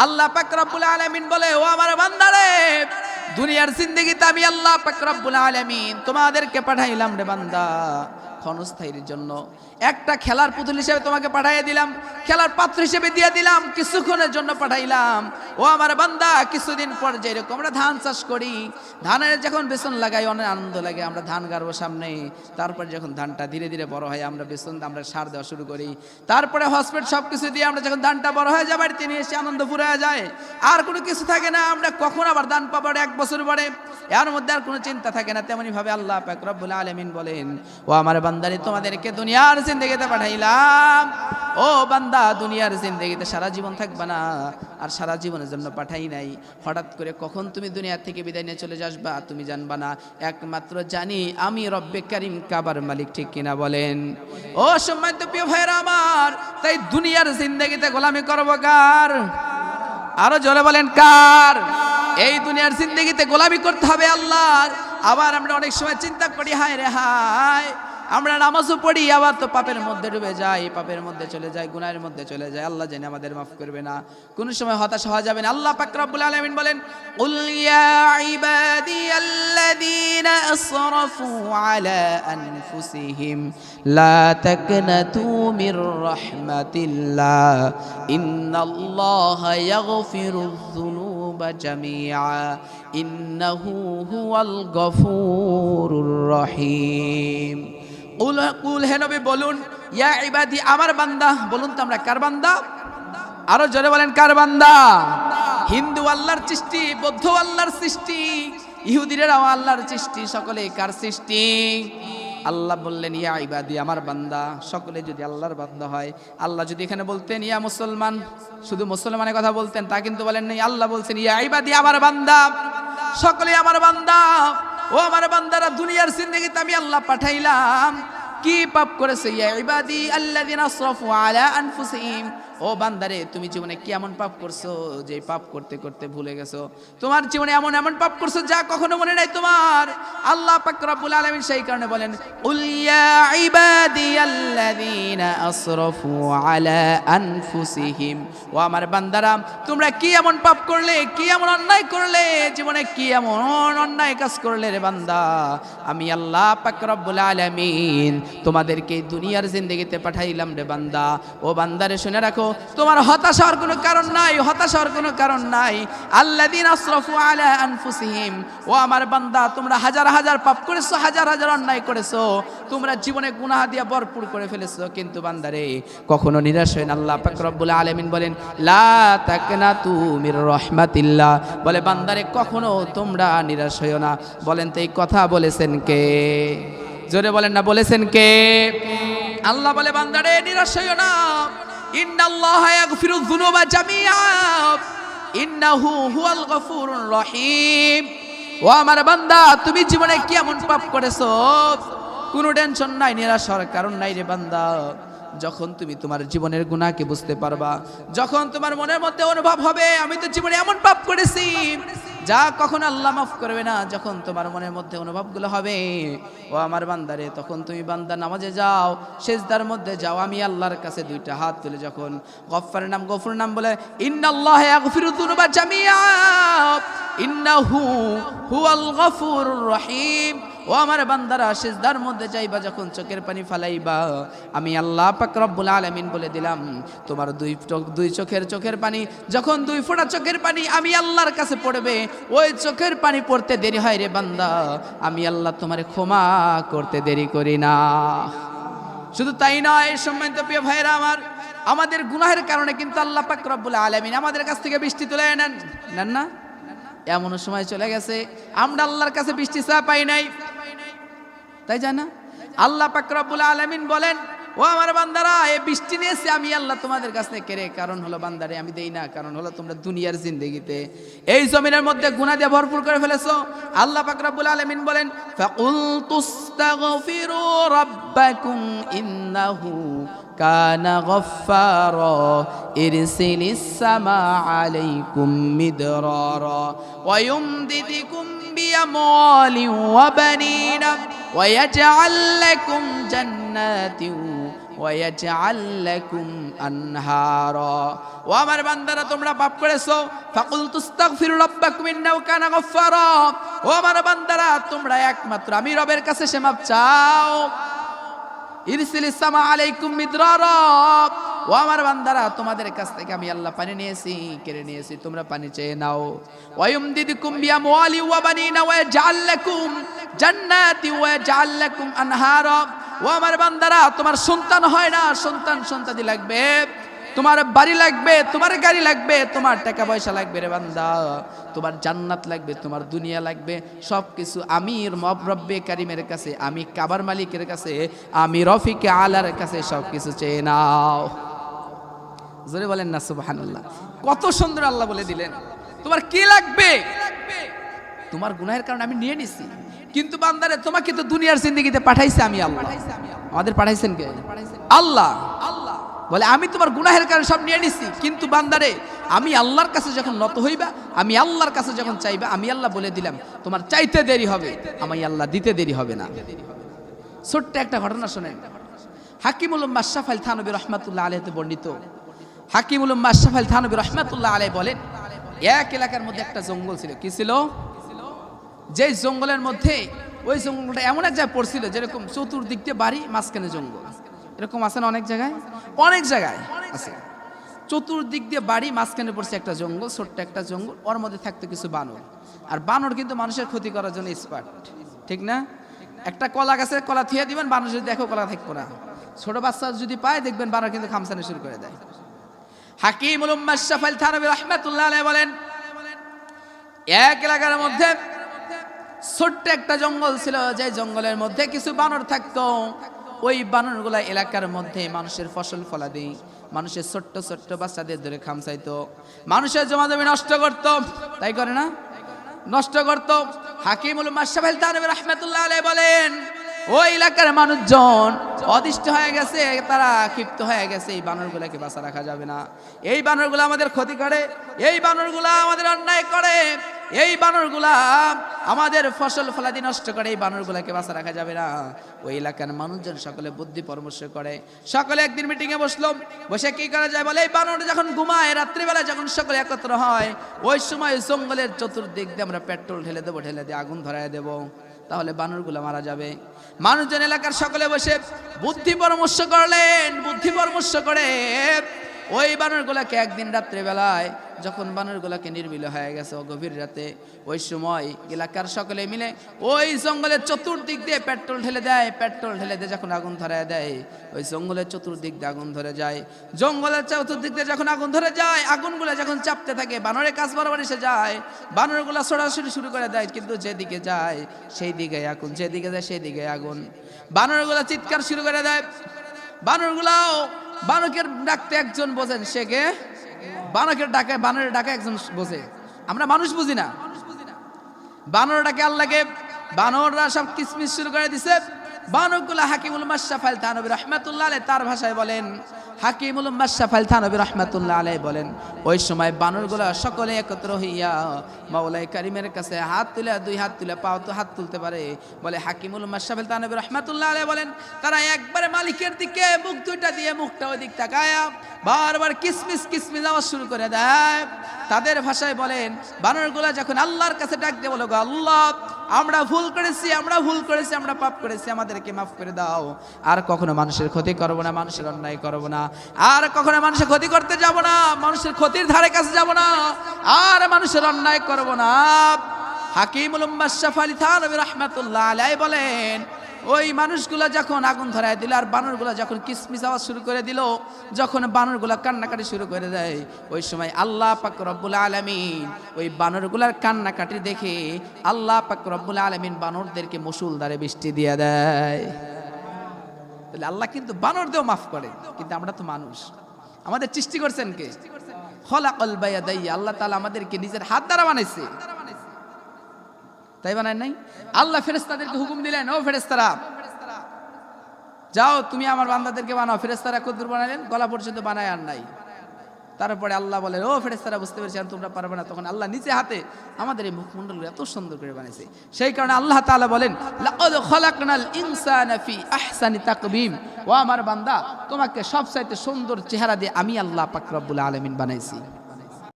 আল্লাহ পাক রব্বুল আলামিন বলে, ও আমার বান্দারে, দুনিয়ার জিন্দেগিতে আমি আল্লাহ পাক রব্বুল আলামিন তোমাদেরকে পাঠাইলাম রে বান্দা ক্ষণস্থায়ীর জন্য। একটা খেলার পুতুল হিসেবে তোমাকে পাঠাইয়া দিলাম, খেলার পাত্র হিসেবে দিয়ে দিলাম, কিছুক্ষণের জন্য পাঠাইলাম। ও আমার বান্দা, কিছুদিন পর যেরকম আমরা ধান চাষ করি, ধানের যখন বেসন লাগাই অনেক আনন্দ লাগে, আমরা ধান গাড়বো সামনে, তারপর যখন ধানটা ধীরে ধীরে বড় হয় আমরা বেসন আমরা সার দেওয়া শুরু করি, তারপরে হসপিটাল সব কিছু দিয়ে আমরা যখন ধানটা বড় হয়ে যায় বাড়িতে নিয়ে এসে আনন্দ ফুরে যায়, আর কোনো কিছু থাকে না, আমরা কখন আবার ধান পাবো 1 বছর পরে, এর মধ্যে আর কোনো চিন্তা থাকে না। তেমনি ভাবে আল্লাহ পাক রব্বুল আলামিন বলেন, ও আমার বান্দারে, তোমাদেরকে দুনিয়ার জিন্দেগিতে পাঠাইলাম। ও বান্দা, দুনিয়ার জিন্দেগিতে সারা জীবন থাকবা না, আর সারা জীবনের জন্য পাঠাই নাই। হঠাৎ করে কখন তুমি দুনিয়া থেকে বিদায় নিয়ে চলে যাসবা তুমি জানবা না, একমাত্র জানি আমি রব্বে কারিম কাবার মালিক, ঠিক কিনা বলেন? ও সম্মানিত প্রিয় ভাইরা আমার, তাই দুনিয়ার জিন্দেগিতে গোলামি করবো কার? আরো জোরে বলেন কার? এই দুনিয়ার জিন্দেগিতে গোলামি করতে হবে আল্লাহর। আবার আমরা অনেক সময় চিন্তা করি, হায় রে হায়, আমরা নামাজও পড়ি আবার তো পাপের মধ্যে ডুবে যাই, পাপের মধ্যে চলে যাই, গুনাহের মধ্যে চলে যাই, আল্লাহ জানে আমাদের মাফ করবে না। কোন সময় হতাশ হওয়া যাবে না। আল্লাহ পাক রব্বুল আলামিন বলেন, কুল ইয়া ইবাদিয়াল্লাযীনা আসরাফু আলা আনফুসিহিম লা তাকনাতু মির রাহমাতিল্লাহ ইন্নাল্লাহা ইয়াগফিরুয যুনুবা জামিআ ইন্নাহু হুয়াল গফুরুর রহিম। কুল হে নবী বলুন, ইয়া ইবাদি, আমার বান্দা। বলুন তো আমরা কার বান্দা? আরো জোরে বলেন কার বান্দা? হিন্দু আল্লাহর সৃষ্টি, বৌদ্ধ আল্লাহর সৃষ্টি, ইহুদিরাও আল্লাহর সৃষ্টি, সকলে কার সৃষ্টি? আল্লাহ বললেন, ইয়া ইবাদি, আমার বান্দা। সকলে যদি আল্লাহর বান্দা হয়, আল্লাহ যদি এখানে বলতেন ইয়া মুসলমান, শুধু মুসলমানের কথা বলতেন, তা কিন্তু বলেন নাই। আল্লাহ বলছেন, ইয়া ইবাদি, আমার বান্দা, সকলে আমার বান্দা। ও আমার বান্দারা, দুনিয়ার জিন্দেগিতে আমি আল্লাহ পাঠাইলাম, কি পাপ করেছে? ইয়া ইবাদি আল্লাযিনা আসরাফু আলা আনফুসিহিম, ও বান্দারে, তুমি জীবনে কি এমন পাপ করছো যে পাপ করতে করতে ভুলে গেছো? তোমার জীবনে এমন এমন পাপ করছো যা কখনো মনে নাই তোমার। আল্লাহ পাক রব্বুল আলামিন সেই কারণে বলেন, কুল ইয়া ইবাদি আল্লাযিনা আসরাফু আলা আনফুসিহিম, ও আমার বান্দারা, তোমরা কি এমন পাপ করলে, কি এমন অন্যায় করলে, জীবনে কি এমন অন্যায় কাজ করলে রে বান্দা? আমি আল্লাহ পাক রব্বুল আলামিন তোমাদেরকে দুনিয়ার জিন্দেগিতে পাঠাইলাম রে বান্দা। ও বান্দারে, শুনে রাখো, তোমার হতাশ হওয়ার কোনো কারণ নাই, হতাশ হওয়ার কোনো কারণ নাই। আল্লাযীনা আসরাফু আলা আনফুসিহিম, ও আমার বান্দা, তোমরা হাজার হাজার পাপ করেছো, হাজার হাজার অন্যায় করেছো, তোমরা জীবনে গুনাহ দিয়ে ভরপুর করে ফেলেছো, কিন্তু বান্দারে কখনো নিরাশ হয় না। আল্লাহ পাক রব্বুল আলামিন বলেন, লা তাকনাতু মির রাহমাতিল্লাহ, বলে বান্দারে কখনো তোমরা নিরাশ হইও না। বলেন তো এই কথা বলেছেন কে? জোরে বলেন না, বলেছেন কে? আল্লাহ বলে, বান্দারে নিরাশ হইও না। ইন্নাল্লাহা ইয়াগফিরুয যুনুবা জামিআ ইন্নাহু হুয়াল গফুরুর রহিম। ও আমার বান্দা, তুমি জীবনে কি এমন পাপ করেছো? কোনো টেনশন নাই, নিরাশ হওয়ার কারণ নাই রে বান্দা। যখন তুমি তোমার জীবনের গুনাহকে বুঝতে পারবা, যখন তোমার মনের মধ্যে অনুভব হবে আমি তো জীবনে এমন পাপ করেছি যা কখন আল্লাহ মাফ করবে না, যখন তোমার মনের মধ্যে অনুভবগুলো হবে, ও আমার বান্দারে, তখন তুমি বান্দা নামাজে যাও, সিজদার মধ্যে যাও, আমি আল্লাহর কাছে দুইটা হাত তুলে যখন গফফারের নাম, গফুর নাম বলে, ইন্নাল্লাহা ইয়াগফিরুয যুনুবা জামিআ ইন্নাহু হুয়াল গফুরুর রহিম। ও আমার বান্দারা, সিজদার মধ্যে যাইবা, যখন চোখের পানি ফালাইবা, আমি আল্লাহ পাক রব্বুল আলামিন বলে দিলাম, তোমার দুই চোখের পানি, যখন 2 ফোঁটা চোখের পানি আমি আল্লাহর কাছে পড়বে, ওই চোখের পানি পড়তে দেরি হয় রে বান্দা, আমি আল্লাহ তোমারে ক্ষমা করতে দেরি করি না। শুধু তাই নয়, সম্মানিত প্রিয় ভাইরা আমার, আমাদের গুনাহের কারণে কিন্তু আল্লাহ পাক রব্বুল আলামিন আমাদের কাছ থেকে বৃষ্টি তুলে নেন না। এমন সময় চলে গেছে আমরা আল্লাহর কাছে বৃষ্টি চা পাই নাই, তাই জানা? আল্লাহ পাক রব্বুল আলামিন বলেন, ও আমার বান্দারা, এই বৃষ্টি নিয়েছি আমি আল্লাহ তোমাদের কাছ থেকে কেড়ে। কারণ হলো বান্দারে আমি দেই না, কারণ হলো তোমরা দুনিয়ার জিন্দেগিতে এই জমিনের মধ্যে গুনাহ দিয়ে ভরপুর করে ফেলেছো। আল্লাহ পাক রব্বুল আলামিন বলেন, ফাকুল তুস্তাগফিরু রাব্বাকুম ইন্নাহু কানা গফফারা ইরসিলিস সামা আলাইকুম মিদরারা ওয়া ইউমদিদুকুম বিআমওয়ালিন ওয়া বানিনা ওয়া ইয়াজআল লাকুম জান্নাতিন ওয়ায়াজআল লাকুম আনহারা। ও আমার বান্দারা, তোমরা পাপ করেছো, ফাকুল তুস্তাগফিরু রাব্বাকুম ইন্নাহু কানা গফফারা। ও আমার বান্দারা, তোমরা একমাত্র আমি রবের কাছে ক্ষমা চাও। ইরসিলিস সামা আলাইকুম মিদরারা। ও আমার বান্দারা, তোমাদের কাছ থেকে আমি আল্লাহ পানি নিয়েছি, কেড়ে নিয়েছি, তোমরা পানি চেয়ে নাও। ওয়ায়ুমদিদুকুম বিআমওয়ালি ওয়া বানিনা ওয়ায়াজআল লাকুম জান্নাতি ওয়ায়াজআল লাকুম আনহারা। ও আমার বান্দারা, তোমার সন্তান হয় না, সন্তানাদি লাগবে, তোমার বাড়ি লাগবে, তোমার গাড়ি লাগবে, তোমার টাকা পয়সা লাগবে রে বান্দা, তোমার জান্নাত লাগবে, তোমার দুনিয়া লাগবে, সবকিছু আমি রব্বে কারিমের কাছে, আমি কাবার মালিকের কাছে, আমি রফিকে আলার কাছে সবকিছু চেয়ে নাও। জোরে বলেন না সুবহানাল্লাহ। কত সুন্দর আল্লাহ বলে দিলেন, তোমার কি লাগবে? তোমার গুনাহের কারণে আমি নিয়ে নিছি, কিন্তু বান্দারে তোমাকে তো দুনিয়ার জিন্দেগিতে পাঠাইছে আমি আল্লাহ। আমাদের পাঠাইছেন কে? আল্লাহ। বলে আমি তোমার গুনাহের কারণে সব নিয়ে নিছি, কিন্তু বান্দারে আমি আল্লাহর কাছে যখন নত হইবা, আমি আল্লাহর কাছে যখন চাইবা, আমি আল্লাহ বলে দিলাম তোমার চাইতে দেরি হবে, আমি আল্লাহ দিতে দেরি হবে না। ছোট্ট একটা ঘটনা শোনেন। হাকিমুল উম্মাহ আশরাফ আলী থানভী রাহমাতুল্লাহ আলাইহিতে বর্ণিত। হাকিমুল উম্মাহ আশরাফ আলী থানভী রাহমাতুল্লাহ আলাইহি বলেন, এক এলাকার মধ্যে একটা জঙ্গল ছিল। কি ছিল? যে জঙ্গলের মধ্যে, ওই জঙ্গলটা এমন এক জায়গায় পড়ছিল যেরকম চতুর্দিক দিয়ে বাড়ি, মাঝখানে জঙ্গল। এরকম আছে না অনেক জায়গায়? অনেক জায়গায় আছে। চতুর্দিক দিয়ে বাড়ি, মাঝখানে পড়ছে একটা জঙ্গল, ছোট্ট একটা জঙ্গল। ওর মধ্যে থাকতো কিছু বানর। আর বানর কিন্তু মানুষের ক্ষতি করার জন্য এক্সপার্ট, ঠিক না? একটা কলা গাছের কলা থিয়ে দিবেন, বানর যদি দেখো কলা থাকবো না। ছোট বাচ্চা যদি পায় দেখবেন বানর কিন্তু খামসানি শুরু করে দেয়। হাকিমুল উম্মাহ আশরাফ আলী থানভী রাহমাতুল্লাহ আলাইহি বলেন, এক এলাকার মধ্যে ছোট্ট একটা জঙ্গল ছিল, যে জঙ্গলের মধ্যে কিছু বানর থাকতো। ওই বানরগুলা এলাকার মধ্যে মানুষের ফসল ফলাদি, মানুষের ছোট্ট ছোট্ট বাচ্চাদের ধরে খামসাইতো, মানুষের জমা জমি নষ্ট করতো। তাই করে না? নষ্ট করতো। হাকিমুল উম্মাহ আশরাফ আলী থানভী রাহমাতুল্লাহ আলাইহি বলেন, ওই এলাকার মানুষজন অদিষ্ট হয়ে গেছে, তারা ক্ষিপ্ত হয়ে গেছে, এই বানরগুলাকে বাঁচা রাখা যাবে না, এই বানরগুলা আমাদের ক্ষতি করে, এই বানরগুলা আমাদের অন্যায় করে, এই বানরগুলা আমাদের ফসল ফলাদি নষ্ট করে, এই বানরগুলাকে বাঁচা রাখা যাবে না। ওই এলাকার মানুষজন সকলে বুদ্ধি পরামর্শ করে, সকলে একদিন মিটিং এ বসলো। বসে কি করা যায় বলে, এই বানর যখন ঘুমায়, রাত্রিবেলা যখন সকলে একত্র হয়, ওই সময় জঙ্গলের চতুর্দিক দিয়ে আমরা পেট্রোল ঢেলে দেবো, ঢেলে দিয়ে আগুন ধরায় দেবো, তাহলে বানরগুলো মারা যাবে। মানুষজন এলাকার সকলে বসে বুদ্ধি পরামর্শ করলেন। বুদ্ধি পরামর্শ করে ওই বানরগুলাকে একদিন রাত্রেবেলায়, যখন বানরগুলাকে নির্মূল হয়ে গেছে গভীর রাতে, ওই সময় এলাকার সকলে মিলে ওই জঙ্গলের চতুর্দিক দিয়ে পেট্রোল ঢেলে দেয়। পেট্রোল ঢেলে দিয়ে যখন আগুন ধরায় দেয়, ওই জঙ্গলের চতুর্দিক দিয়ে আগুন ধরে যায়। জঙ্গলের চতুর্দিক দিয়ে যখন আগুন ধরে যায়, আগুনগুলো যখন চাপতে থাকে, বানরের কাছ বরাবর এসে যায়, বানরগুলা ছড়াছড়ি শুরু করে দেয়। কিন্তু যেদিকে যায় সেই দিকে আগুন, যেদিকে যায় সেই দিকে আগুন। বানরগুলা চিৎকার শুরু করে দেয়। বানরগুলাও, বানরকে ডাকতে একজন বোঝেন, সে কে? বানরের ডাকে একজন বোঝে। আমরা মানুষ বুঝি না। বানর ডাকে আল্লাহকে। বানররা সব কিসমিস শুরু করে দিছে। বানরগুলা হাকিমুল উম্মাহ আশরাফ আলী থানভী রাহমাতুল্লাহ আলাইহি তার ভাষায় বলেন, হাকিমুল উম্মাহ আশরাফ আলী থানভী রাহমাতুল্লাহ আলাইহি বলেন, ওই সময় বানরগুলা সকলে একত্র হইয়া মাওলাই কারিমের কাছে হাত তুলে, দুই হাত তুলে, পাও তো হাত তুলতে পারে, বলে হাকিমুল উম্মাহ আশরাফ আলী থানভী রাহমাতুল্লাহ আলাইহি বলেন, তারা একবারে মালিকের দিকে মুখ দুইটা দিয়ে, মুখটা ওই দিক তাকায়া বারবার কিসমিস কিসমিস আওয়াজ শুরু করে দেয়। তাদের ভাষায় বলেন, বানরগুলা যখন আল্লাহর কাছে ডাক দিয়ে বলে, আল্লাহ আমরা ভুল করেছি, আমরা ভুল করেছি, আমরা পাপ করেছি, আমাদেরকে মাফ করে দাও, আর কখনো মানুষের ক্ষতি করব না, মানুষের অন্যায় করব না, আর কখনো মানুষের ক্ষতি করতে যাব না, মানুষের ক্ষতির ধারে কাছে যাব না, আর মানুষের অন্যায় করব না। হাকিমুল উম্মাহ আশরাফ আলী থানভী রাহমাতুল্লাহ আলাইহি বলেন, ওই মানুষগুলা যখন আগুন ধরায় দিল, আর বানরগুলা যখন কিসমিস আওয়াজ শুরু করে দিল, যখন বানরগুলা কান্নাকাটি শুরু করে দেয়, ওই সময় আল্লাহ পাক রব্বুল আলামিন ওই বানরগুলার কান্নাকাটি দেখে আল্লাহ পাক রব্বুল আলামিন বানরদেরকে মুষলধারে বৃষ্টি দিয়ে দেয়। তাহলে আল্লাহ কিন্তু বানরদেরও মাফ করে, কিন্তু আমরা তো মানুষ। আমাদের সৃষ্টি করছেন কে? খলাকাল বায়াদাইয়া, আল্লাহ তাআলা আমাদেরকে নিজের হাত দ্বারা বানাইছে, তাই বানায় নাই? আল্লাহ ফেরেশতাদেরকে হুকুম দিলেন, ও ফেরেশতারা যাও তুমি আমার বান্দাদেরকে বানাও। ফেরেশতারা কদ্দুর বানালেন? গলা পর্যন্ত বানায় আর নাই। তারপরে আল্লাহ বলেন, ও ফেরেশতারা বুঝতে পেরেছেন তোমরা পারবে না, তখন আল্লাহ নিচে হাতে আমাদের এই মুখমণ্ডলগুলো এত সুন্দর করে বানিয়েছে। সেই কারণে আল্লাহ তাআলা বলেন, লাকাদ খালাকনাল ইনসানা ফি আহসানি তাকবীম, ও আমার বান্দা তোমাকে সবচাইতে সুন্দর চেহারা দিয়ে আমি আল্লাহ পাক রব্বুল আলামিন বানাইছি।